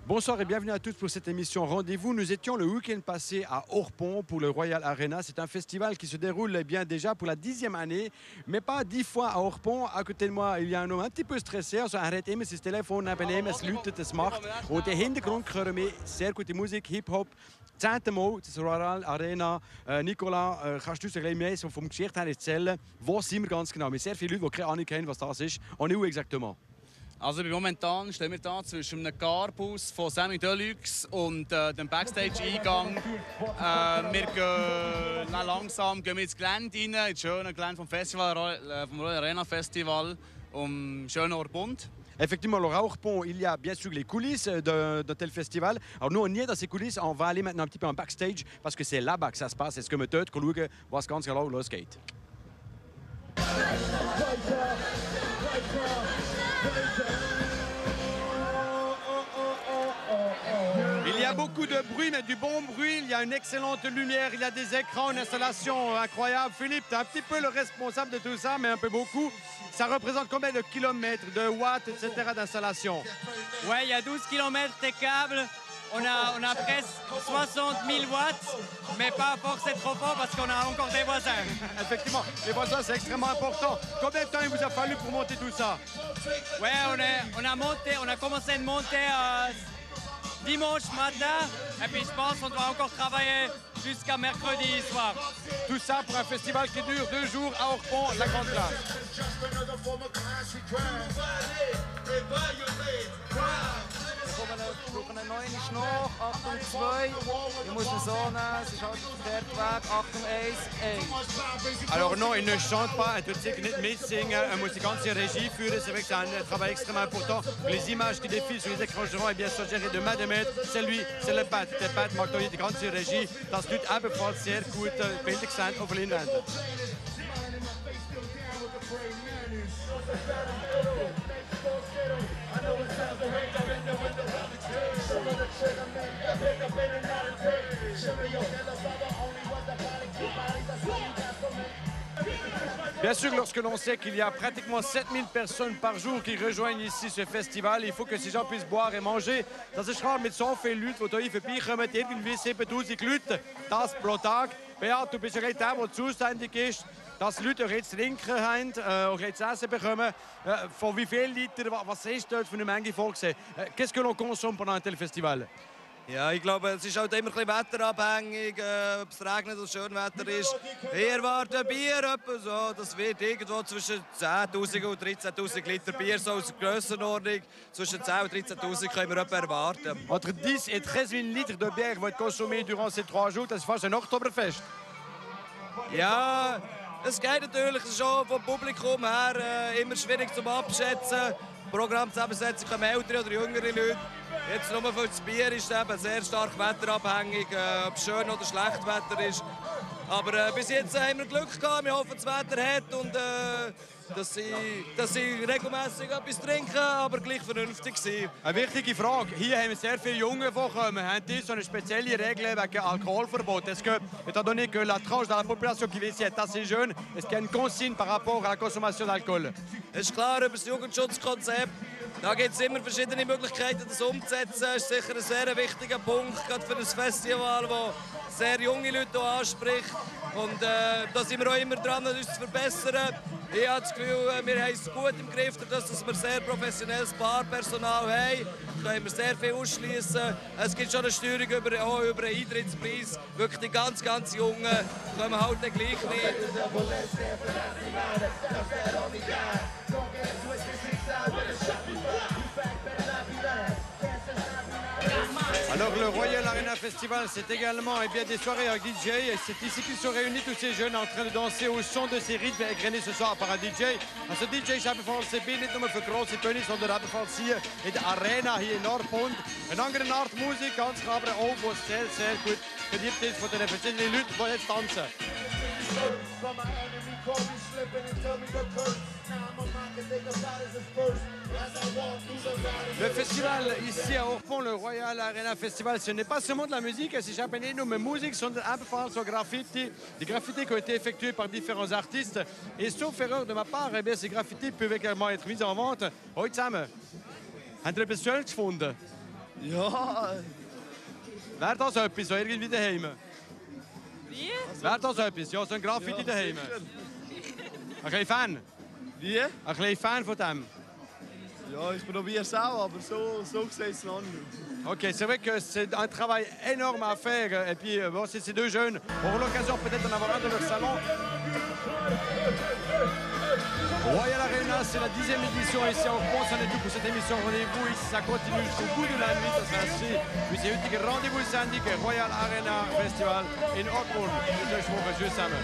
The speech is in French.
Bonsoir et bienvenue à tous pour cette émission Rendez-vous. Nous étions le week-end passé à Orpont pour le Royal Arena. C'est un festival qui se déroule bien déjà pour la 10e année, mais pas 10 fois à Orpont. À côté de moi, il y a un homme un petit peu stressé. Also, er hat immer sein Telefon neben ihm, es läutet, es macht. Und im Hintergrund hören wir sehr gute Musik, Hip-Hop. 10. Mal, das Royal Arena. Nicolas, kannst du uns ein bisschen mehr so vom Geschichte her erzählen? Wo sind wir ganz genau? Wir haben sehr viele Leute, die keine Ahnung haben, was das ist. On est où exactement? Also momentan stehen wir da zwischen einem Carbus von Sammy Deluxe und dem Backstage-Eingang. Wir gehen langsam ins Gelände rein, ins schöne Gelände vom Festival, vom Royal Arena Festival, schönen Orpont. Effectivement, le Rauchpont, il y a bien sûr les coulisses d'un tel festival. Alors nous, on y est dans ces coulisses. On va aller maintenant un petit peu en backstage parce que c'est là-bas que ça se passe. Est-ce que wir dort schauen, was ganz genau losgeht? Il y a beaucoup de bruit, mais du bon bruit. Il y a une excellente lumière, il y a des écrans, une installation incroyable. Philippe, tu es un petit peu le responsable de tout ça, mais un peu beaucoup. Ça représente combien de kilomètres, de watts, etc. d'installation? Ouais, il y a 12 km de câbles. On a presque 60 000 watts, mais pas forcément trop fort parce qu'on a encore des voisins. Effectivement, les voisins, c'est extrêmement important. Combien de temps il vous a fallu pour monter tout ça? Ouais, on a commencé à monter dimanche matin, et puis je pense qu'on doit encore travailler jusqu'à mercredi soir. Tout ça pour un festival qui dure 2 jours à Orpont, la Grande Place. Wir brauchen einen neuen Schnoch, Achtung 2. Ich muss ihn so nehmen, es ist halt der Weg, Achtung 1, 1. Alors non, il ne chante pas, il ne peut pas mitsingen, il muss die ganze Regie führen. C'est vrai que c'est un travail extrêmement important. Les images qui défilent sur les écrans géants, bien sûr gérées de main de maître. C'est lui, c'est le Pat. Der Pat macht hier die ganze Regie. Das tut ebenfalls sehr gut Bilder gesehen auf Leinwand. Bien sûr, lorsque l'on sait qu'il y a pratiquement 7000 personnes par jour qui rejoignent ici ce festival, il faut que ces gens puissent boire et manger. Das ist klar, mit so vielen Leuten, die hier vorbeikommen, irgendwie 7000 Leute, das pro Tag. Beat, du bist ja der, der zuständig ist, dass Leute auch jetzt trinken haben, auch jetzt Essen bekommen. Von wie viel Liter, was ist dort für eine Menge vorgesehen? Qu'est-ce que l'on consomme pendant un tel festival? Ja, ich glaube, es ist halt immer ein bisschen wetterabhängig, ob es regnet oder schön Wetter ist. Ich erwarte Bier, etwa so, das wird irgendwo zwischen 10'000 und 13'000 Liter Bier, so aus der Grössenordnung. Zwischen 10 und 13'000 können wir etwa erwarten. Entre 10 et 13 000 litres de bière vont être consommés durant ces 3 jours. Das ist fast ein Oktoberfest. Ja, es geht natürlich schon vom Publikum her immer schwierig zum Abschätzen. Programmzusammensetzung kommen ältere oder jüngere Leute. Jetzt nur für das Bier ist es eben sehr stark wetterabhängig, ob es schön oder schlecht Wetter ist. Aber bis jetzt haben wir Glück gehabt, wir hoffen, das Wetter hat und dass sie regelmäßig etwas trinken, aber gleich vernünftig sind. Eine wichtige Frage. Hier haben wir sehr viele Junge vorkommen. Haben die so eine spezielle Regel wegen Alkoholverbot? Est-ce que, étant donné que la tranche de la population qui vit ici est assez jeune, est-ce qu'il y a une consigne par rapport à la consommation d'alcool? Es ist klar, über das Jugendschutzkonzept. Da gibt es immer verschiedene Möglichkeiten, das umzusetzen. Das ist sicher ein sehr wichtiger Punkt, gerade für ein Festival, das sehr junge Leute anspricht. Und da sind wir auch immer dran, uns zu verbessern. Ich habe das Gefühl, wir haben es gut im Griff, dass wir sehr professionelles Barpersonal haben. Da können wir sehr viel ausschließen. Es gibt schon eine Steuerung über den Eintrittspreis. Wirklich die ganz Jungen kommen halt gleich nicht. Alors le Royal Arena Festival, c'est également des soirées avec DJ. C'est ici qu'ils sont réunis tous ces jeunes en train de danser au son de ces rythmes égrenés ce soir par un DJ. Also DJ ist ebenfalls nicht nur für grosse Bühne, sondern ebenfalls hier in der Arena, hier in Orpont. Eine andere Art Musik, ganz klar, aber auch, die sehr gut beliebt ist von den verschiedenen Leuten, die jetzt tanzen. Le festival ici à Orpont, le Royal Arena Festival, ce n'est pas seulement de la musique, es ist eben nicht nur Musik, sondern ebenfalls so Graffiti. Die Graffiti qui ont été effectués par différents artistes. Et sauf erreur de ma part, eh bien, ces graffitis peuvent également être mis en vente. Heute zusammen. Habt ihr etwas Schönes gefunden? Ja, Wäre das etwas, so irgendwie daheim? Wie? Wäre das etwas? Ja, so ein Graffiti daheim? Ein bisschen Fan? wie? Ein bisschen Fan von dem? Ja, ich probiere es auch, aber so sieht es noch nicht. Ok, c'est vrai que c'est un travail énorme à faire. Et puis, bon, c'est ces deux jeunes auront l'occasion peut-être d'en avoir un dans leur salon. Royal Arena, c'est la 10e édition ici en France. On est tout pour cette émission. Rendez-vous ici, ça continue jusqu'au bout de la nuit. Ça sera ainsi. Puis c'est un rendez-vous syndic Royal Arena Festival in Orpon. Dus voor zusammen.